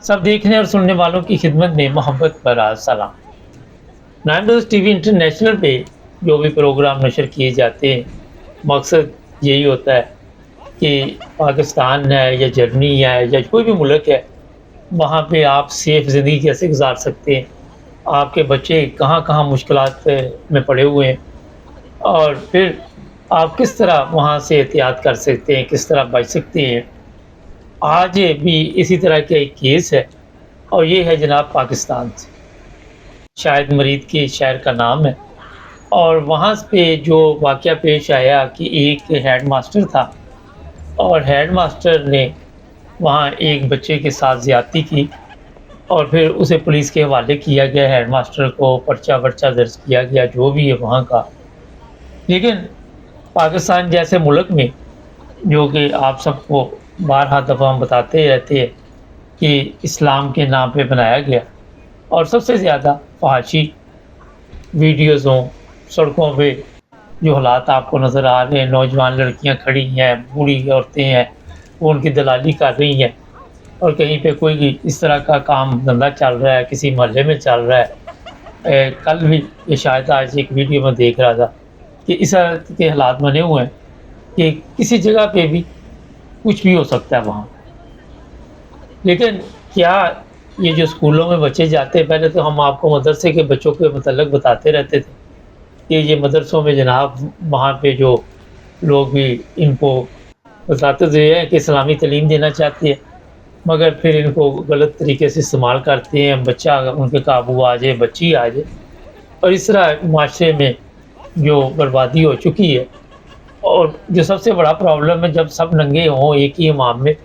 सब देखने और सुनने वालों की खिदमत में मोहब्बत भरा सलाम। 9 टीवी इंटरनेशनल पे जो भी प्रोग्राम नशर किए जाते हैं, मकसद यही होता है कि पाकिस्तान है या जर्मनी है या कोई भी मुल्क है, वहाँ पे आप सेफ ज़िंदगी कैसे गुजार सकते हैं, आपके बच्चे कहाँ-कहाँ मुश्किलात में पड़े हुए हैं और फिर आप किस तरह वहाँ से एहतियात कर सकते हैं, किस तरह बच सकते हैं। आज भी इसी तरह का एक केस है और ये है जनाब पाकिस्तान से। शायद मरीद के शहर का नाम है और वहाँ पे जो वाक़या पेश आया कि एक हेड मास्टर था और हेड मास्टर ने वहाँ एक बच्चे के साथ ज़्यादती की और फिर उसे पुलिस के हवाले किया गया। हेड मास्टर को पर्चा-वर्चा दर्ज किया गया, जो भी है वहाँ का। लेकिन पाकिस्तान जैसे मुल्क में, जो कि आप सबको बारहा दफ़ा हम बताते रहते हैं कि इस्लाम के नाम पे बनाया गया और सबसे ज़्यादा फहाशी वीडियोज़ हों, सड़कों पे जो हालात आपको नज़र आ रहे हैं, नौजवान लड़कियां खड़ी हैं, बूढ़ी औरतें हैं, वो उनकी दलाली कर रही हैं और कहीं पे कोई इस तरह का काम धंधा चल रहा है, किसी मोहल्ले में चल रहा है। कल भी ये शायद आज एक वीडियो में देख रहा था कि इस तरह के हालात बने हुए हैं कि किसी जगह पे भी कुछ भी हो सकता है वहाँ। लेकिन क्या ये जो स्कूलों में बच्चे जाते हैं, पहले तो हम आपको मदरसे के बच्चों के मतलब बताते रहते थे कि ये मदरसों में जनाब वहाँ पे जो लोग भी इनको बताते थे हैं कि इस्लामी तालीम देना चाहते हैं, मगर फिर इनको गलत तरीके से इस्तेमाल करते हैं, बच्चा उनके काबू आ जाए, बच्ची आ जाए और इस तरह माशरे में जो बर्बादी हो चुकी है। और जो सबसे बड़ा प्रॉब्लम है, जब सब नंगे हों एक ही इमाम में,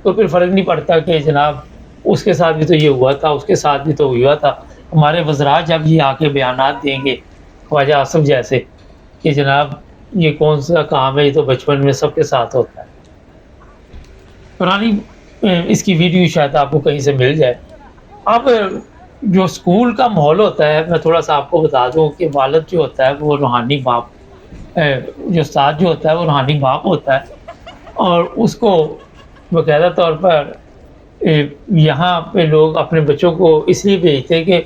तो फिर फ़र्क नहीं पड़ता कि जनाब उसके साथ भी तो ये हुआ था, उसके साथ भी तो हुआ था। हमारे वज़रा जब ये आके बयानात देंगे ख्वाजा आसिफ जैसे कि जनाब ये कौन सा काम है, ये तो बचपन में सबके साथ होता है। पुरानी इसकी वीडियो शायद आपको कहीं से मिल जाए। अब जो स्कूल का माहौल होता है, मैं थोड़ा-सा आपको बता दूँ कि वालिद जो होता है वो रूहानी बाप, जो उस्ताद जो होता है वो रूहानी बाप होता है और उसको बाकायदा तौर पर यहाँ पे लोग अपने बच्चों को इसलिए भेजते हैं कि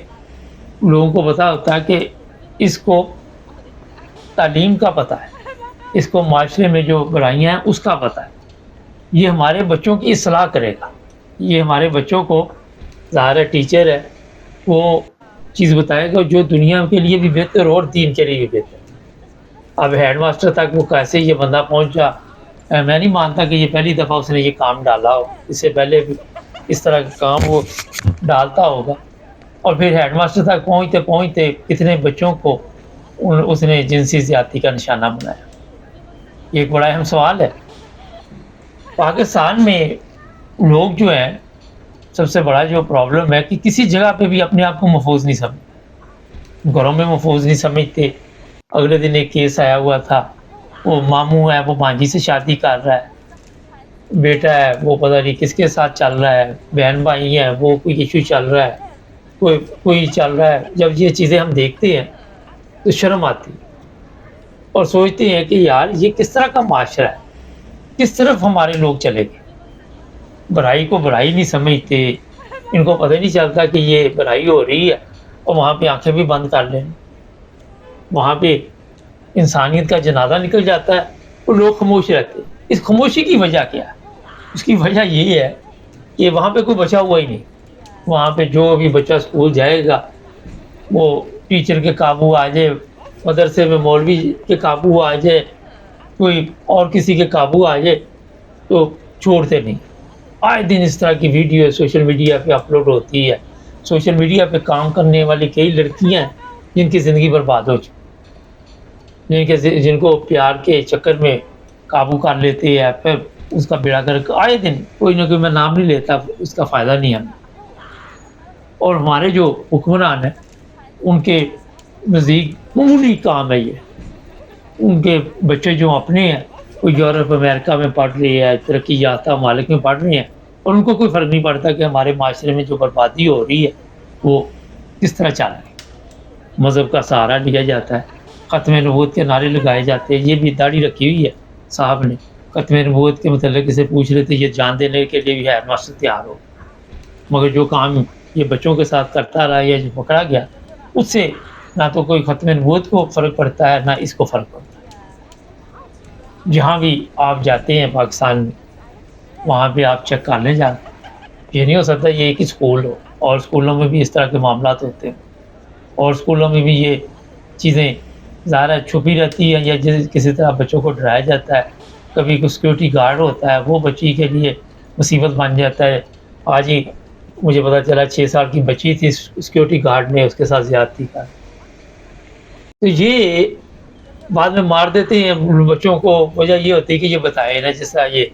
लोगों को पता होता है कि इसको तालीम का पता है, इसको माशरे में जो बुराइयाँ हैं उसका पता है। ये हमारे बच्चों की इस्लाह करेगा, ये हमारे बच्चों को, ज़ाहिर है टीचर है, वो चीज़ बताएगा जो दुनिया के लिए भी बेहतर और दीन के लिए भी बेहतर। अब हेड मास्टर तक वो कैसे ये बंदा पहुँचा, मैं नहीं मानता कि ये पहली दफ़ा उसने ये काम डाला हो, इससे पहले भी इस तरह का काम वो डालता होगा। और फिर हेड मास्टर तक पहुँचते कितने बच्चों को उसने जिनसी ज़्यादती का निशाना बनाया। ये एक बड़ा अहम सवाल है। पाकिस्तान में लोग जो हैं, सबसे बड़ा जो प्रॉब्लम है कि किसी जगह पे भी अपने आप को महफूज नहीं समझते, घरों में महफूज नहीं समझते। अगले दिन एक केस आया हुआ था, वो मामू है वो भांजी से शादी कर रहा है, बेटा है वो पता नहीं किसके साथ चल रहा है, बहन भाई है वो कोई इशू चल रहा है, कोई चल रहा है। जब ये चीज़ें हम देखते हैं तो शर्म आती है और सोचते हैं कि यार ये किस तरह का माशरा है, किस तरफ हमारे लोग चले गए। बुराई को बुराई नहीं समझते, इनको पता नहीं चलता कि ये बुराई हो रही है और वहाँ पे आंखें भी बंद कर लें। वहाँ पे इंसानियत का जनाजा निकल जाता है और लोग खामोश रहते हैं। इस खामोशी की वजह क्या है? उसकी वजह ये है कि वहाँ पे कोई बचा हुआ ही नहीं। वहाँ पे जो भी बच्चा स्कूल जाएगा वो टीचर के काबू आ जाए, मदरसे में मौलवी के काबू आ जाए, कोई और किसी के काबू आ जाए तो छोड़ते नहीं। आए दिन इस तरह की वीडियो सोशल मीडिया पे अपलोड होती है। सोशल मीडिया पे काम करने वाली कई लड़कियां हैं जिनकी ज़िंदगी बर्बाद हो चुकी, जिनको प्यार के चक्कर में काबू कर लेते हैं, फिर उसका बेड़ा गर्क आए दिन कोई ना कोई, मैं नाम नहीं लेता, उसका फ़ायदा नहीं है। और हमारे जो हुक्मरान हैं उनके नज़दीक मामूली काम है ये। उनके बच्चे जो अपने हैं, कोई यूरोप अमेरिका में पढ़ रही है, तरक्की याफ्ता ममालिक में पढ़ रहे हैं और उनको कोई फ़र्क नहीं पड़ता कि हमारे माशरे में जो बर्बादी हो रही है वो किस तरह चल रही है। मज़हब का सहारा लिया जाता है, ख़त्म नबूवत के नारे लगाए जाते हैं। ये भी दाढ़ी रखी हुई है साहब ने, ख़त्म नबूवत के मतलब किसे पूछ रहे थे, ये जान देने के लिए भी हेड मास्टर तैयार हो। مگر جو کام یہ بچوں کے ساتھ کرتا رہا یا جو پکڑا گیا، اس سے نہ تو کوئی ختم نبوت کو فرق پڑتا ہے، نہ اس کو فرق پڑتا ہے۔ جہاں بھی آپ جاتے ہیں پاکستان میں، وہاں پہ آپ چیک کر لیں جا کے، یہ نہیں ہو سکتا یہ ایک اسکول ہو اور اسکولوں میں بھی اس طرح کے معاملات ہوتے ہیں، اور اسکولوں میں بھی یہ چیزیں ظاہر ہے چھپی رہتی ہیں، یا کسی طرح بچوں کو ڈرایا جاتا ہے۔ کبھی کوئی سیکورٹی گارڈ ہوتا ہے، وہ بچی کے لیے مصیبت بن جاتا ہے۔ آج ہی مجھے پتا چلا 6 سال کی بچی تھی، سیکورٹی گارڈ نے اس کے ساتھ زیادتی کا، تو یہ بعد میں مار دیتے ہیں بچوں کو۔ وجہ یہ ہوتی ہے کہ یہ بتائے نا، جس طرح یہ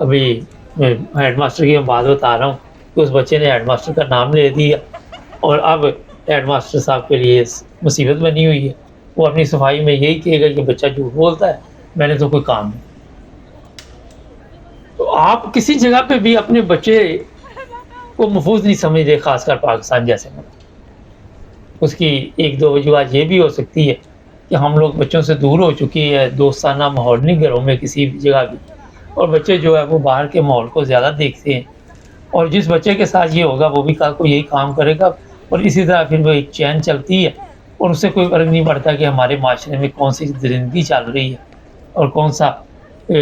ابھی میں ہیڈ ماسٹر کی بات بتا رہا ہوں کہ اس بچے نے ہیڈ ماسٹر کا نام لے دیا، اور اب ہیڈ ماسٹر صاحب کے لیے مصیبت بنی ہوئی ہے۔ وہ اپنی صفائی میں یہی کہے گا کہ بچہ جھوٹ بولتا ہے، میں نے تو کوئی کام نہیں۔ تو آپ کسی جگہ پہ بھی اپنے بچے کو محفوظ نہیں سمجھتے، خاص کر پاکستان جیسے ملک۔ اس کی ایک دو وجوہات یہ بھی ہو سکتی ہے کہ ہم لوگ بچوں سے دور ہو چکی ہے، دوستانہ ماحول نہیں گھروں میں کسی بھی جگہ بھی، اور بچے جو ہے وہ باہر کے ماحول کو زیادہ دیکھتے ہیں، اور جس بچے کے ساتھ یہ ہوگا وہ بھی کل کو یہی کام کرے گا، اور اسی طرح پھر وہ ایک چین چلتی ہے، اور اس سے کوئی فرق نہیں پڑتا کہ ہمارے معاشرے میں کون سی درندگی چل رہی ہے اور کون سا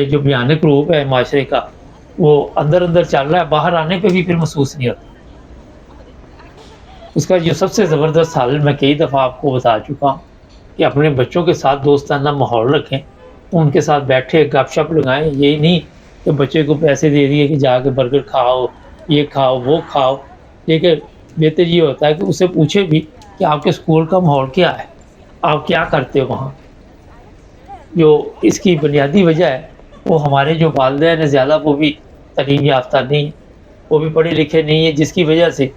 جو بھیانک روپ ہے معاشرے کا وہ اندر اندر چل رہا ہے، باہر آنے پہ بھی پھر محسوس نہیں ہوتا۔ اس کا جو سب سے زبردست حل میں کئی دفعہ آپ کو بتا چکا ہوں کہ اپنے بچوں کے ساتھ دوستانہ ماحول رکھیں، ان کے ساتھ بیٹھے گپ شپ لگائیں۔ یہی نہیں کہ بچے کو پیسے دے دیے کہ جا کے برگر کھاؤ، یہ کھاؤ، وہ کھاؤ، لیکن بہتر یہ ہوتا ہے کہ اسے پوچھے بھی کہ آپ کے اسکول کا ماحول کیا ہے، آپ کیا کرتے ہو وہاں۔ جو اس کی بنیادی وجہ ہے وہ ہمارے جو والدین ہیں زیادہ وہ بھی تعلیم یافتہ نہیں ہیں، وہ بھی پڑھے لکھے نہیں ہیں، جس کی وجہ سے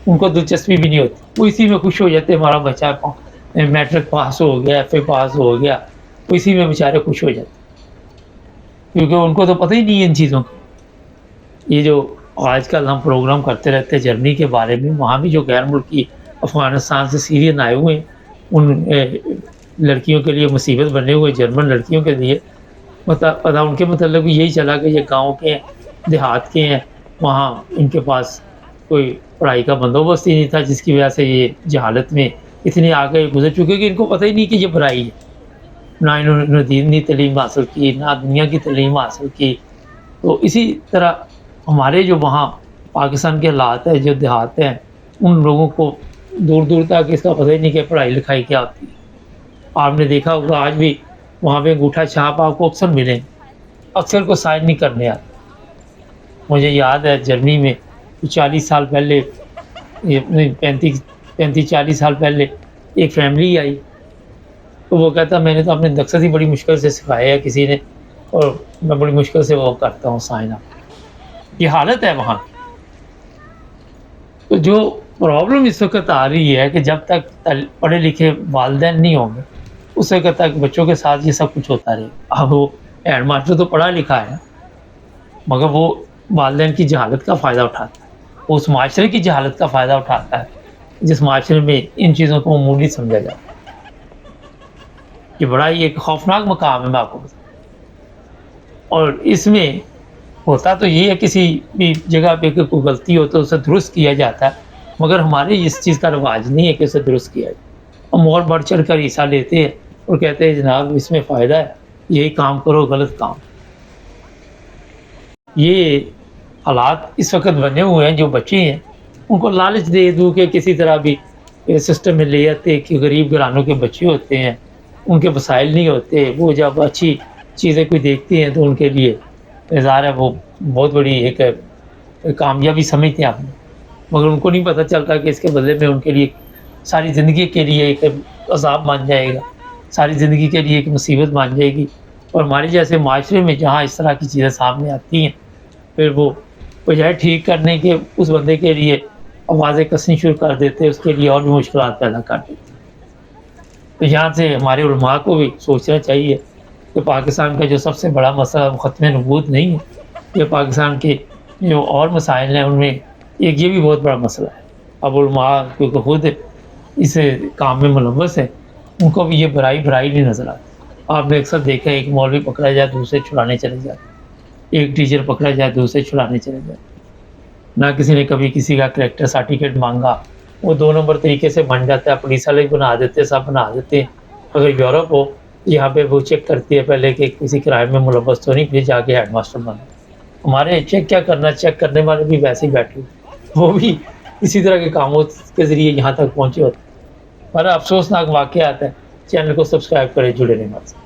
ان کو دلچسپی بھی نہیں ہوتی، وہ اسی میں خوش ہو جاتے ہیں ہمارا بچہ میٹرک پاس ہو گیا، ایف اے پاس ہو گیا، وہ اسی میں بیچارے خوش ہو جاتے ہیں، کیونکہ ان کو تو پتہ ہی نہیں ہے ان چیزوں کا۔ یہ جو آج کل ہم پروگرام کرتے رہتے ہیں جرمنی کے بارے میں، وہاں بھی جو غیر ملکی افغانستان سے سیرین آئے ہوئے ہیں، ان لڑکیوں کے لیے مصیبت بنے ہوئے جرمن لڑکیوں کے لیے پتہ ان کے متعلق بھی یہی چلا کہ یہ گاؤں کے ہیں، دیہات کے ہیں، وہاں ان کے پاس کوئی پڑھائی کا بندوبست ہی نہیں تھا، جس کی وجہ سے یہ جہالت میں اتنے آگے گزر چکے کہ ان کو پتہ ہی نہیں کہ یہ برائی ہے، نہ انہوں نے دینی تعلیم حاصل کی، نہ دنیا کی تعلیم حاصل کی۔ تو اسی طرح ہمارے جو وہاں پاکستان کے حالات ہیں، جو دیہات ہیں، ان لوگوں کو دور دور تک اس کا پتہ ہی نہیں کہ پڑھائی لکھائی کیا ہوتی ہے۔ آپ نے دیکھا ہوگا آج بھی وہاں پہ انگوٹھا چھاپ آپ کو اکثر ملیں، اکثر کو سائن نہیں کرنے آتے۔ مجھے یاد ہے جرمنی میں 40 سال پہلے، 35-40 سال پہلے ایک فیملی آئی، تو وہ کہتا میں نے تو اپنے مقصد ہی بڑی مشکل سے سکھایا ہے کسی نے، اور میں بڑی مشکل سے وہ کرتا ہوں سائن اپ۔ یہ حالت ہے وہاں کی۔ تو جو پرابلم اس وقت آ رہی ہے کہ جب تک پڑھے لکھے والدین نہیں ہوں گے اس وقت تک بچوں کے ساتھ یہ سب کچھ ہوتا رہے گا۔ اب وہ ہیڈ ماسٹر تو پڑھا لکھا ہے مگر وہ والدین کی جہالت کا فائدہ اٹھاتا ہے، وہ اس معاشرے کی جہالت کا فائدہ اٹھاتا ہے جس معاشرے میں ان چیزوں کو معمولی سمجھا جاتا ہے۔ یہ بڑا ہی ایک خوفناک مقام ہے، میں آپ کو بتاؤں، اور اس میں ہوتا تو یہ ہے کسی بھی جگہ پہ کوئی غلطی ہو تو اسے درست کیا جاتا ہے، مگر ہمارے اس چیز کا رواج نہیں ہے کہ اسے درست کیا جائے۔ ہم اور بڑھ چڑھ کر حصہ لیتے ہیں اور کہتے ہیں جناب اس میں فائدہ ہے، یہی کام کرو، غلط کام۔ یہ حالات اس وقت بنے ہوئے ہیں، جو بچے ہیں ان کو لالچ دے دوں کہ کسی طرح بھی سسٹم میں لے آتے کہ غریب گھرانوں کے بچے ہوتے ہیں، ان کے وسائل نہیں ہوتے، وہ جب اچھی چیزیں کوئی دیکھتے ہیں تو ان کے لیے ظاہر ہے وہ بہت بڑی ایک کامیابی سمجھتے ہیں آپ نے، مگر ان کو نہیں پتہ چلتا کہ اس کے بدلے میں ان کے لیے ساری زندگی کے لیے ایک عذاب بن جائے گا، ساری زندگی کے لیے ایک مصیبت بن جائے گی۔ اور ہمارے جیسے معاشرے میں جہاں اس طرح کی چیزیں سامنے آتی ہیں، پھر وہ بجائے ٹھیک کرنے کے اس بندے کے لیے آوازیں کسنی شروع کر دیتے، اس کے لیے اور بھی مشکلات پیدا کر دیتے۔ تو یہاں سے ہمارے علماء کو بھی سوچنا چاہیے کہ پاکستان کا جو سب سے بڑا مسئلہ وہ ختم نبوت نہیں ہے، یہ پاکستان کے جو اور مسائل ہیں ان میں ایک یہ بھی بہت بڑا مسئلہ ہے۔ اب علماء کیونکہ خود اس کام میں ملوث ہے، ان کو بھی یہ برائی نہیں نظر آتی۔ آپ نے اکثر دیکھا ایک مولوی پکڑا جائے دوسرے چھڑانے چلے جاتے، ایک ٹیچر پکڑا جائے دوسرے چھڑانے چلے جاتے۔ ना किसी ने कभी किसी का कैरेक्टर सर्टिफिकेट मांगा। वो 2 नंबर तरीके से बन जाता है, पुलिस वाले भी बना देते हैं, सब बना देते हैं। अगर यूरोप हो, यहाँ पे वो चेक करती है पहले कि किसी क्राइम में मुलव्वस तो नहीं, फिर जाके हेडमास्टर बने। हमारे चेक क्या करना, चेक करने वाले भी वैसे ही बैठे होते हैं, वो भी इसी तरह के कामों के ज़रिए यहाँ तक पहुँचे होते हैं। पर अफ़सोसनाक वाक़या आता है। चैनल को सब्सक्राइब करें, जुड़े रहें हमारे साथ।